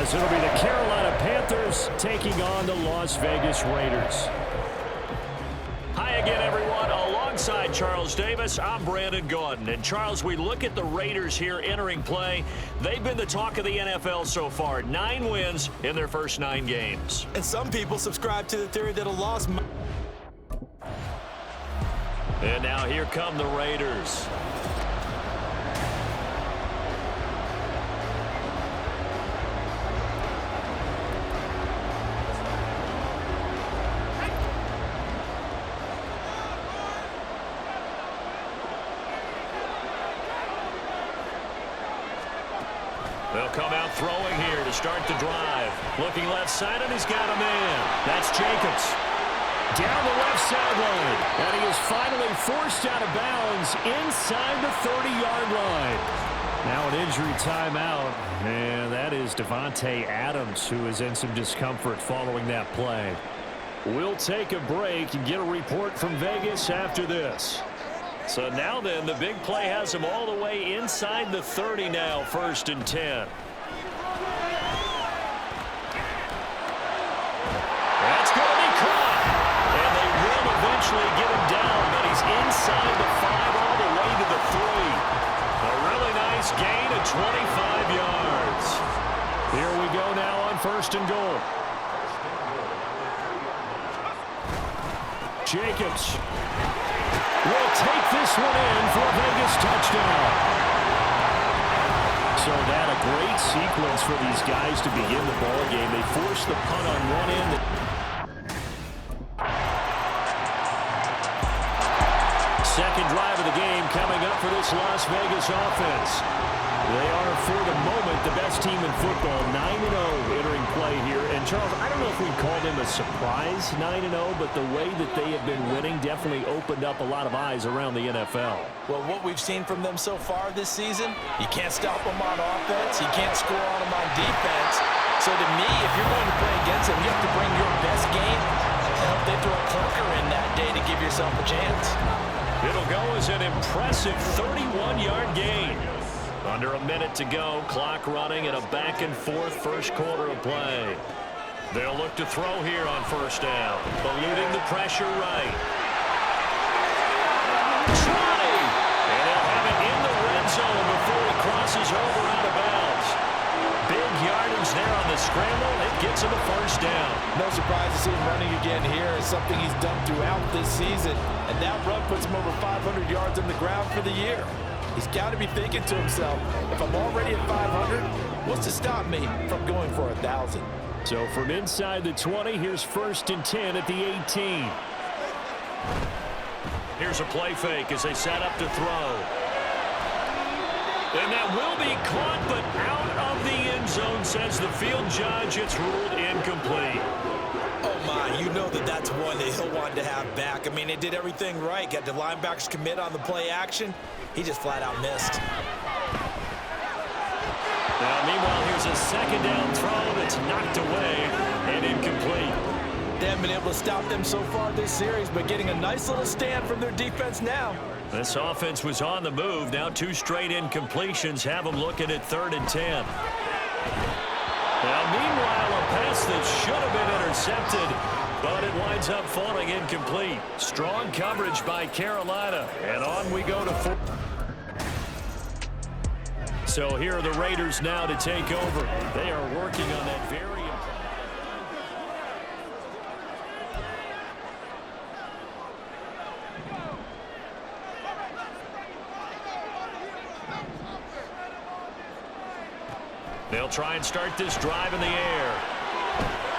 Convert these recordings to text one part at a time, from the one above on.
as it'll be the Carolina Panthers taking on the Las Vegas Raiders. Hi again, everyone. Alongside Charles Davis, I'm Brandon Gaudin. And Charles, we look at the Raiders here entering play. They've been the talk of the NFL so far. 9 wins in their first 9 games. And some people subscribe to the theory that a loss... And now here come the Raiders. They'll come out throwing here to start the drive. Looking left side, and he's got a man. That's Jacobs. Down the left sideline, and he is finally forced out of bounds inside the 30-yard line. Now an injury timeout, and that is Devontae Adams, who is in some discomfort following that play. We'll take a break and get a report from Vegas after this. So now then, the big play has him all the way inside the 30 now, 1st and 10. That's going to be caught. And they will eventually get him down, but he's inside the 5 all the way to the 3. A really nice gain of 25 yards. Here we go now on 1st and goal. Jacobs will take this one in for a Vegas touchdown. So that a great sequence for these guys to begin the ball game. They force the punt on one end. Second drive of the game coming up for this Las Vegas offense. They are, for the moment, the best team in football, 9-0 entering play here. And, Charles, I don't know if we'd call them a surprise 9-0, but the way that they have been winning definitely opened up a lot of eyes around the NFL. Well, what we've seen from them so far this season, you can't stop them on offense, you can't score on them on defense. So to me, if you're going to play against them, you have to bring your best game and hope they throw a clunker in that day to give yourself a chance. It'll go as an impressive 31-yard gain. Under a minute to go, clock running and a back-and-forth first quarter of play. They'll look to throw here on 1st down, eluding the pressure right. Try! And they'll have it in the red zone before he crosses over out of bounds. Big yardage there on the scramble. It gets him a 1st down. No surprise to see him running again here. It's something he's done throughout this season. And that run puts him over 500 yards on the ground for the year. He's got to be thinking to himself, if I'm already at 500, what's to stop me from going for 1,000? So from inside the 20, here's 1st and 10 at the 18. Here's a play fake as they set up to throw. And that will be caught, but out of the end zone, says the field judge. It's ruled incomplete. Oh, my, you know that's one that he'll want to have back. I mean, they did everything right. Got the linebackers commit on the play action. He just flat out missed. Now, meanwhile, here's a 2nd down throw that's knocked away and incomplete. They haven't been able to stop them so far this series, but getting a nice little stand from their defense now. This offense was on the move. Now 2 straight incompletions have them looking at 3rd and 10. Now, meanwhile, a pass that should have been intercepted, but it winds up falling incomplete. Strong coverage by Carolina, and on we go to 4. So here are the Raiders now to take over. They are working on that very They'll try and start this drive in the air.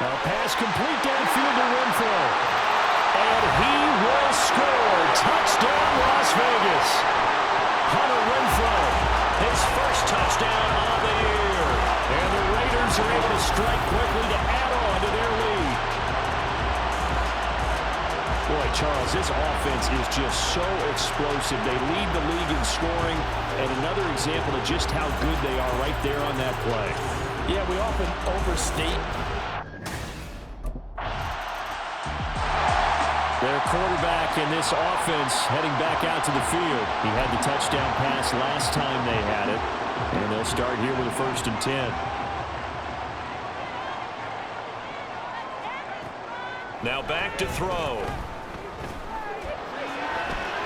A pass complete downfield to Renfro. And he will score. Touchdown, Las Vegas. Hunter Renfro, his first touchdown of the year. And the Raiders are able to strike quickly to add on to their lead. Boy, Charles, this offense is just so explosive. They lead the league in scoring, and another example of just how good they are right there on that play. Yeah, we often overstate. Their quarterback in this offense heading back out to the field. He had the touchdown pass last time they had it, and they'll start here with a 1st and 10. Now back to throw.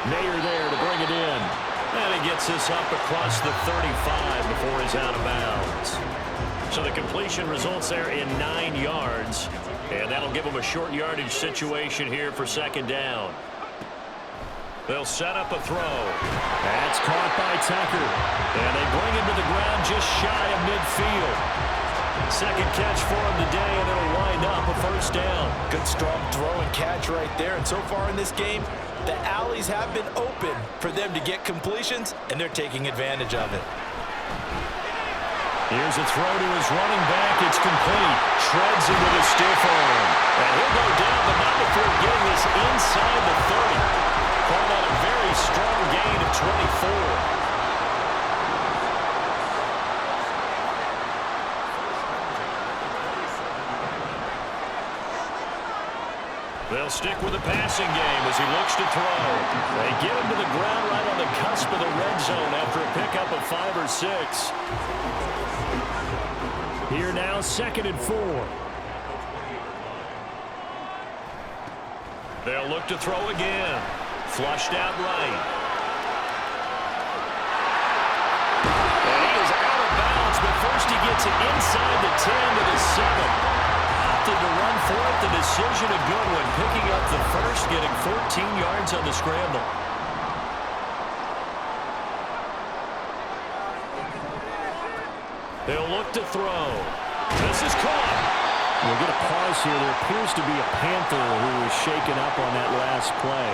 Mayer there to bring it in. And he gets this up across the 35 before he's out of bounds. So the completion results there in 9 yards. And that'll give him a short yardage situation here for second down. They'll set up a throw. That's caught by Tucker. And they bring him to the ground just shy of midfield. Second catch for him today, and it'll wind up a first down. Good strong throw and catch right there. And so far in this game, the alleys have been open for them to get completions, and they're taking advantage of it. Here's a throw to his running back. It's complete. Shreds into the stiff arm. And he'll go down, but not before getting this inside the 30. Call that a very strong gain of 24. They'll stick with the passing game as he looks to throw. They get him to the ground right on the cusp of the red zone after a pickup of 5 or 6. Here now, 2nd and 4. They'll look to throw again. Flushed out right. And he is out of bounds, but first he gets it inside the 10 to the 7. Opted to run for it. The decision a good one. Picking up the first, getting 14 yards on the scramble. They'll look to throw. This is caught. We'll get a pause here. There appears to be a Panther who was shaken up on that last play.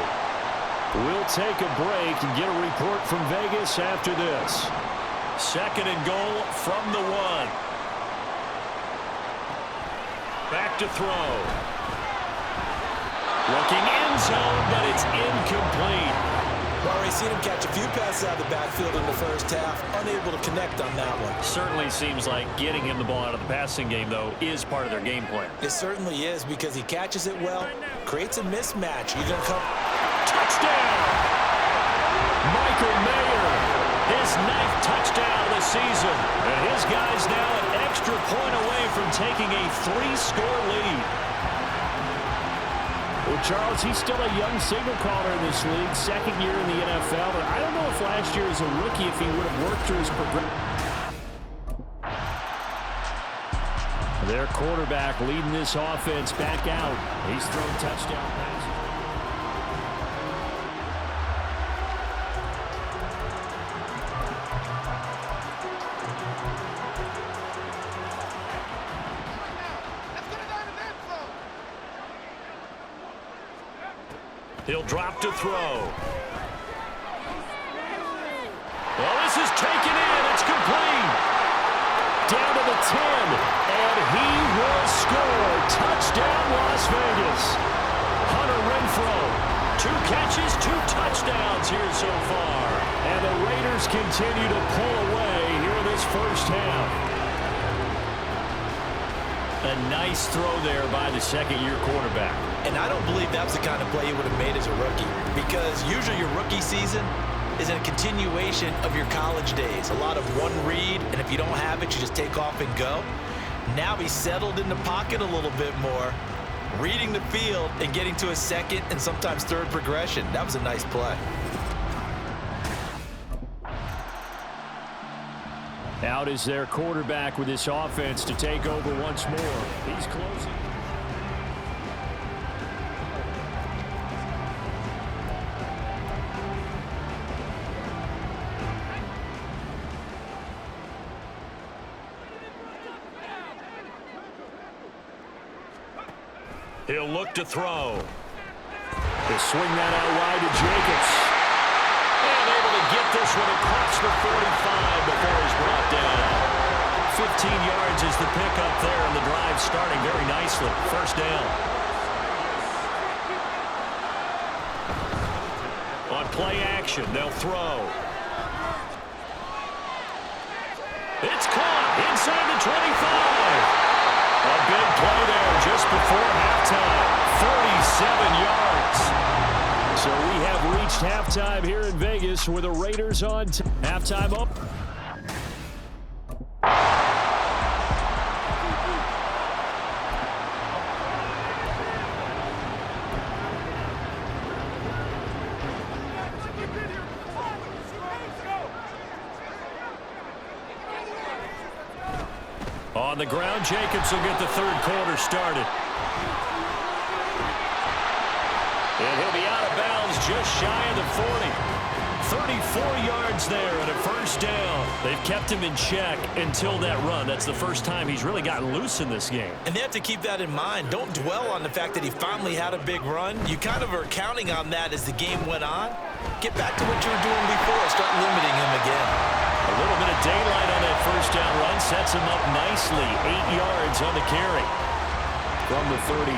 We'll take a break and get a report from Vegas after this. 2nd and goal from the 1. Back to throw. Looking end zone, but it's incomplete. Well, we've seen him catch a few passes out of the backfield in the first half, unable to connect on that one. Certainly seems like getting him the ball out of the passing game, though, is part of their game plan. It certainly is, because he catches it well, creates a mismatch. You're going to come. Touchdown! Michael Mayer, his 9th touchdown of the season. And his guys now an extra point away from taking a 3-score lead. Well, Charles, he's still a young signal caller in this league, 2nd year in the NFL. But I don't know if last year as a rookie, if he would have worked through his progression. Their quarterback leading this offense back out. He's thrown touchdown passes. He'll drop to throw. Well, this is taken in. It's complete. Down to the 10, and he will score. Touchdown, Las Vegas. Hunter Renfrow, 2 catches, 2 touchdowns here so far. And the Raiders continue to pull away here in this first half. A nice throw there by the 2nd-year quarterback. And I don't believe that's the kind of play you would have made as a rookie, because usually your rookie season is a continuation of your college days. A lot of one read, and if you don't have it, you just take off and go. Now he's settled in the pocket a little bit more, reading the field and getting to a 2nd and sometimes 3rd progression. That was a nice play. Out is their quarterback with this offense to take over once more. He's closing. He'll look to throw. They swing that out wide to Jacobs. And able to get this one across the 45 before he's brought down. 15 yards is the pickup there, and the drive starting very nicely. First down. On play action, they'll throw. It's caught inside the 25. A big play there just before halftime. 47 yards. So we have reached halftime here in Vegas with the Raiders on halftime up. On the ground, Jacobs will get the third quarter started. And he'll be out of bounds just shy of the 40. 34 yards there and a first down. They've kept him in check until that run. That's the first time he's really gotten loose in this game. And they have to keep that in mind. Don't dwell on the fact that he finally had a big run. You kind of are counting on that as the game went on. Get back to what you were doing before. Start limiting him again. A little bit of daylight on that first down run. Sets him up nicely. 8 yards on the carry. From the 33,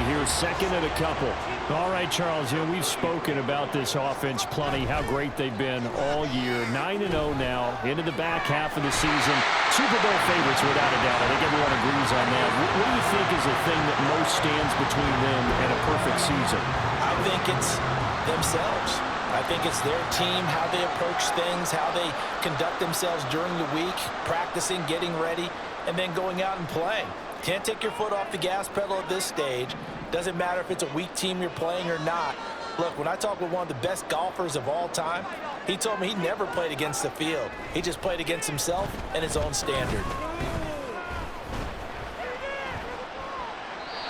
here's second and a couple. All right, Charles, we've spoken about this offense plenty, how great they've been all year. 9-0 now, into the back half of the season. Super Bowl favorites, without a doubt. I think everyone agrees on that. What do you think is the thing that most stands between them and a perfect season? I think it's themselves. I think it's their team, how they approach things, how they conduct themselves during the week, practicing, getting ready, and then going out and playing. Can't take your foot off the gas pedal at this stage. Doesn't matter if it's a weak team you're playing or not. Look, when I talk with one of the best golfers of all time, he told me he never played against the field. He just played against himself and his own standard.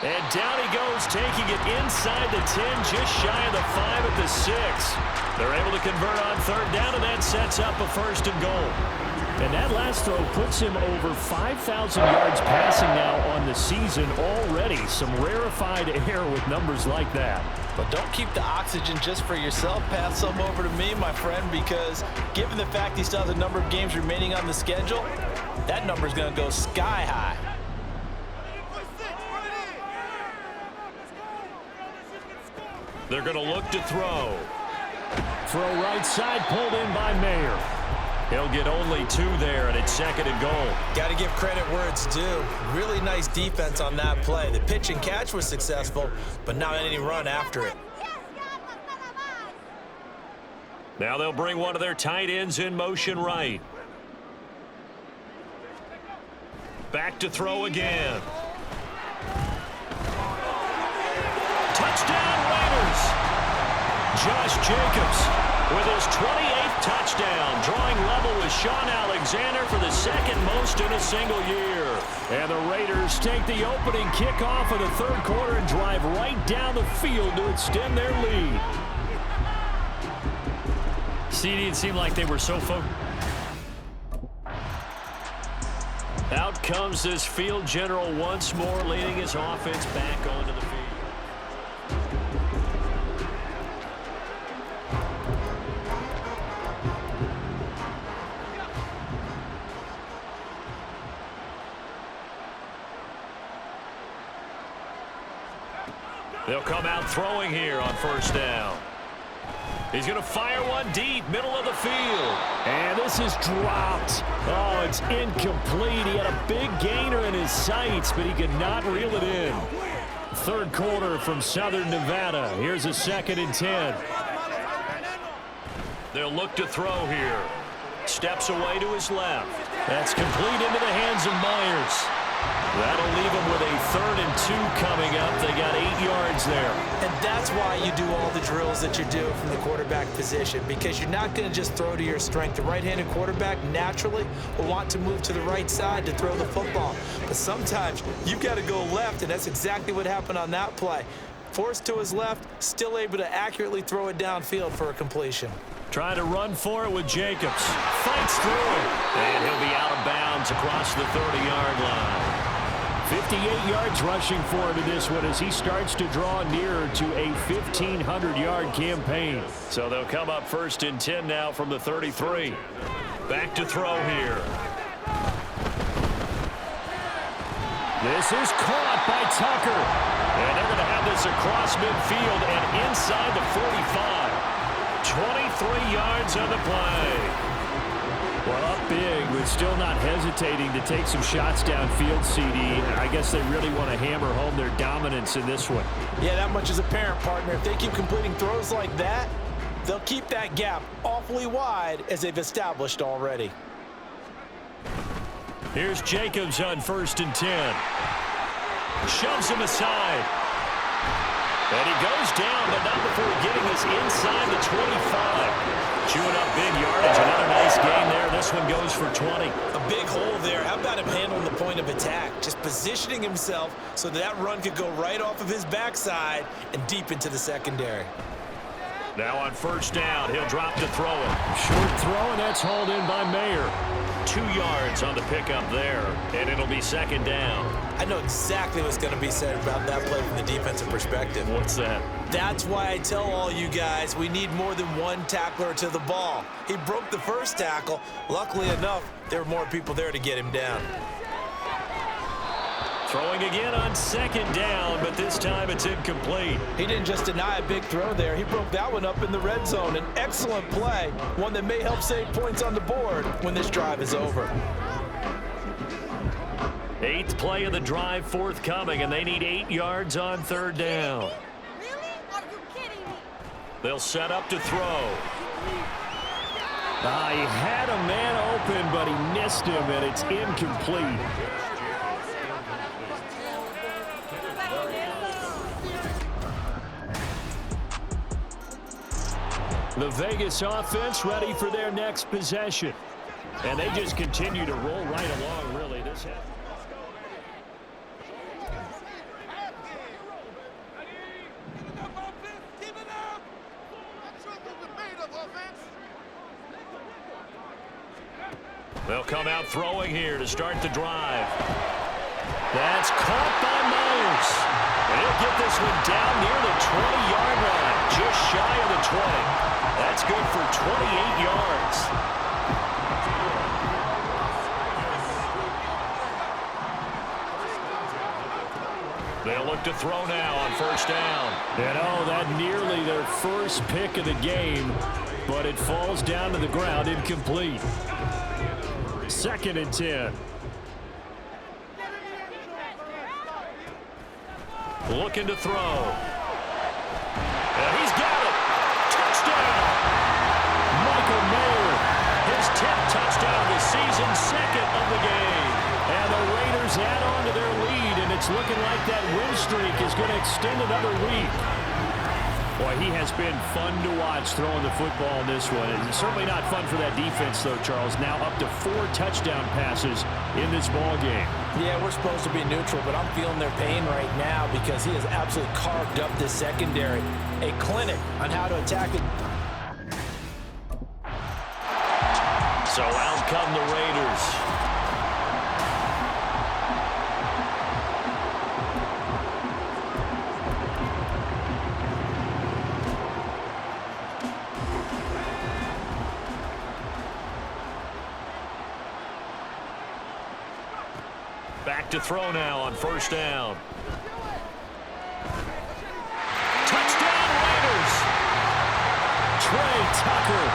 And down he goes, taking it inside the 10, just shy of the 5 at the 6. They're able to convert on third down, and that sets up a first and goal. And that last throw puts him over 5,000 yards passing now on the season already. Some rarefied air with numbers like that. But don't keep the oxygen just for yourself. Pass some over to me, my friend, because given the fact he still has a number of games remaining on the schedule, that number is going to go sky high. They're going to look to throw. Throw right side, pulled in by Mayer. He'll get only 2 there, and it's second and goal. Got to give credit where it's due. Really nice defense on that play. The pitch and catch was successful, but not any run after it. Now they'll bring one of their tight ends in motion right. Back to throw again. Touchdown, Raiders! Josh Jacobs with his 28th touchdown, drawing level with Sean Alexander for the second most in a single year. And the Raiders take the opening kickoff of the third quarter and drive right down the field to extend their lead. CD, it seemed like they were so focused. Out comes this field general once more, leading his offense back onto the field. They'll come out throwing here on first down. He's going to fire one deep, middle of the field. And this is dropped. Oh, it's incomplete. He had a big gainer in his sights, but he could not reel it in. Third quarter from Southern Nevada. Here's a 2nd and 10. They'll look to throw here. Steps away to his left. That's complete into the hands of Myers. That'll leave them with a 3rd and 2 coming up. They got 8 yards there. And that's why you do all the drills that you do from the quarterback position, because you're not going to just throw to your strength. The right-handed quarterback naturally will want to move to the right side to throw the football. But sometimes you've got to go left, and that's exactly what happened on that play. Forced to his left, still able to accurately throw it downfield for a completion. Trying to run for it with Jacobs. Fights through it. And he'll be out of bounds across the 30-yard line. 58 yards rushing for him in this one as he starts to draw nearer to a 1,500-yard campaign. So they'll come up 1st and 10 now from the 33. Back to throw here. This is caught by Tucker. And they're going to have this across midfield and inside the 45. 23 yards on the play. Well, up big, but still not hesitating to take some shots downfield, CD. I guess they really want to hammer home their dominance in this one. Yeah, that much is apparent, partner. If they keep completing throws like that, they'll keep that gap awfully wide as they've established already. Here's Jacobs on 1st and 10. Shoves him aside. And he goes down, but not before getting us inside the 25. Chewing up big yardage. Another nice gain there. This one goes for 20. A big hole there. How about him handling the point of attack? Just positioning himself so that run could go right off of his backside and deep into the secondary. Now on first down, he'll drop to throw it. Short throw, and that's hauled in by Mayer. 2 yards on the pickup there, and it'll be second down. I know exactly what's going to be said about that play from the defensive perspective. What's that? That's why I tell all you guys we need more than one tackler to the ball. He broke the first tackle. Luckily enough, there were more people there to get him down. Throwing again on second down, but this time it's incomplete. He didn't just deny a big throw there. He broke that one up in the red zone. An excellent play, one that may help save points on the board when this drive is over. 8th play of the drive forthcoming, and they need 8 yards on third down. Really? Are you kidding me? They'll set up to throw. He had a man open, but he missed him, and it's incomplete. The Vegas offense ready for their next possession. And they just continue to roll right along, really. They'll come out throwing here to start the drive. That's caught by Myers. And he'll get this one down near the 20-yard line, just shy of the 20. That's good for 28 yards. They'll look to throw now on first down. And that nearly their first pick of the game, but it falls down to the ground incomplete. 2nd and 10. Looking to throw. And he's got it. Touchdown. Michael Mayer, His 10th touchdown of the season, 2nd of the game. and the Raiders add on to their lead, and it's looking like that win streak is going to extend another week. Boy, he has been fun to watch throwing the football in this one. It's certainly not fun for that defense, though, Charles. Now up to 4 touchdown passes in this ball game. Yeah, we're supposed to be neutral, but I'm feeling their pain right now because he has absolutely carved up this secondary. A clinic on how to attack it. So out come the Raiders. Back to throw now on first down. Touchdown Raiders! Trey Tucker,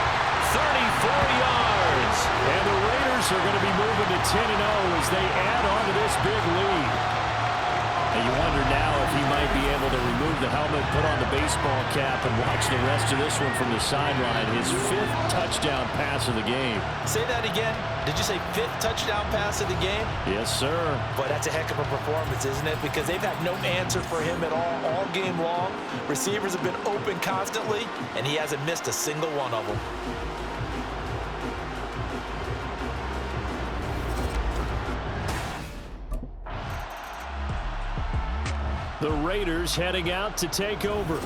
34 yards. and the Raiders are going to be moving to 10-0 as they add on to this big lead. And you wonder now if he might be able to remove the helmet, put on the baseball cap, and watch the rest of this one from the sideline. His 5th touchdown pass of the game. Say that again. Did you say 5th touchdown pass of the game? Yes, sir. But that's a heck of a performance, isn't it? Because they've had no answer for him at all game long. Receivers have been open constantly, and he hasn't missed a single one of them. The Raiders heading out to take over.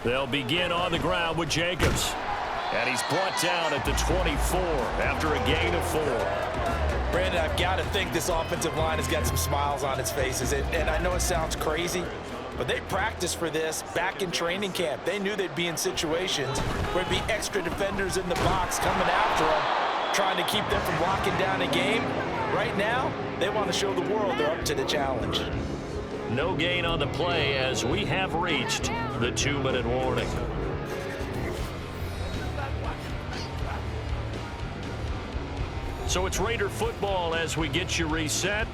They'll begin on the ground with Jacobs. And he's brought down at the 24 after a gain of 4. Brandon, I've got to think this offensive line has got some smiles on its faces. And I know it sounds crazy, but they practiced for this back in training camp. They knew they'd be in situations where there'd be extra defenders in the box coming after them, trying to keep them from locking down a game. Right now, they want to show the world they're up to the challenge. No gain on the play as we have reached the 2-minute warning. So it's Raider football as we get you reset.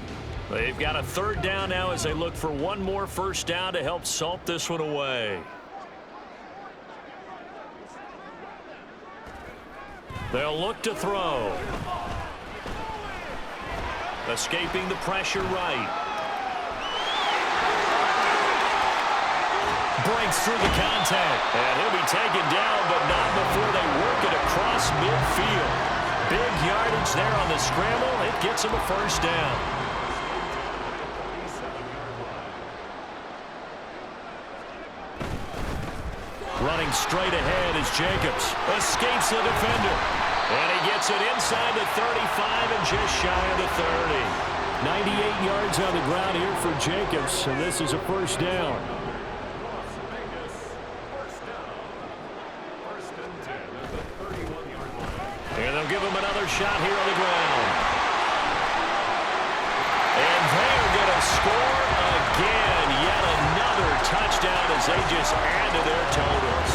They've got a third down now as they look for one more first down to help salt this one away. They'll look to throw. Escaping the pressure right. Breaks through the contact. And he'll be taken down, but not before they work it across midfield. Big yardage there on the scramble. It gets him a first down. Running straight ahead is Jacobs. Escapes the defender. And he gets it inside the 35 and just shy of the 30. 98 yards on the ground here for Jacobs, and this is a first down. And they'll give him another shot here on the ground. And they're going to score again. Yet another touchdown as they just add to their totals.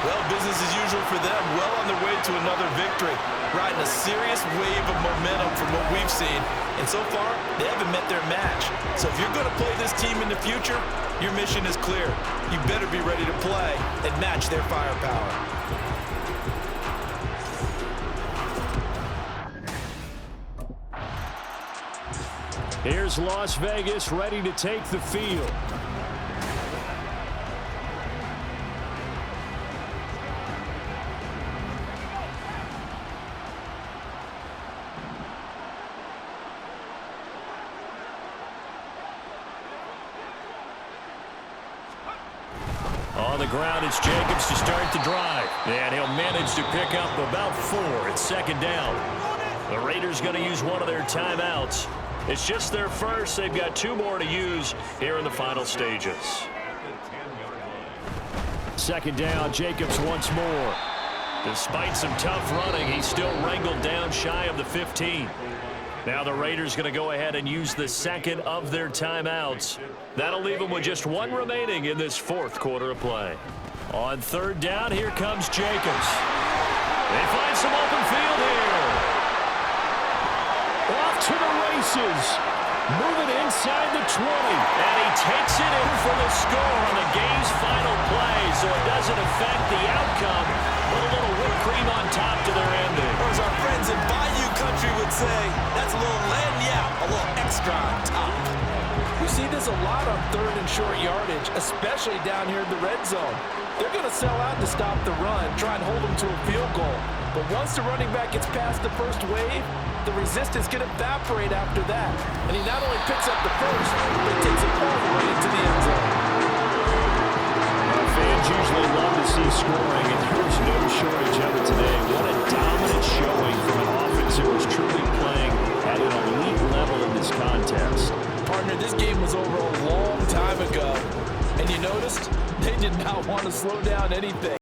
Well, business as usual for them. Well on their way to another victory. Riding a serious wave of momentum from what we've seen. And so far, they haven't met their match. So if you're going to play this team in the future, your mission is clear. You better be ready to play and match their firepower. Here's Las Vegas ready to take the field. On the ground, it's Jacobs to start the drive. And he'll manage to pick up about 4. It's second down. The Raiders going to use one of their timeouts. It's just their first. They've got 2 more to use here in the final stages. Second down, Jacobs once more. Despite some tough running, he's still wrangled down shy of the 15. Now the Raiders going to go ahead and use the second of their timeouts. That'll leave them with just 1 remaining in this fourth quarter of play. On third down, here comes Jacobs. They find some open field here. Off to the races. Moving inside the 20. And he takes it in for the score on the game's final play, so it doesn't affect the outcome, but a little whipped cream on top to their ending. Or as our friends in Bayou Country would say, that's a little lagniappe, a little extra on top. We see this a lot on third and short yardage, especially down here in the red zone. They're going to sell out to stop the run, try and hold them to a field goal. But once the running back gets past the first wave, the resistance can evaporate after that. And he not only picks up the first, but takes it all the way into the end zone. Fans usually love to see scoring, and there's no shortage of it today. What a dominant showing from an offense that was truly playing at an elite level in this contest. Partner, this game was over a long time ago. And you noticed they did not want to slow down anything.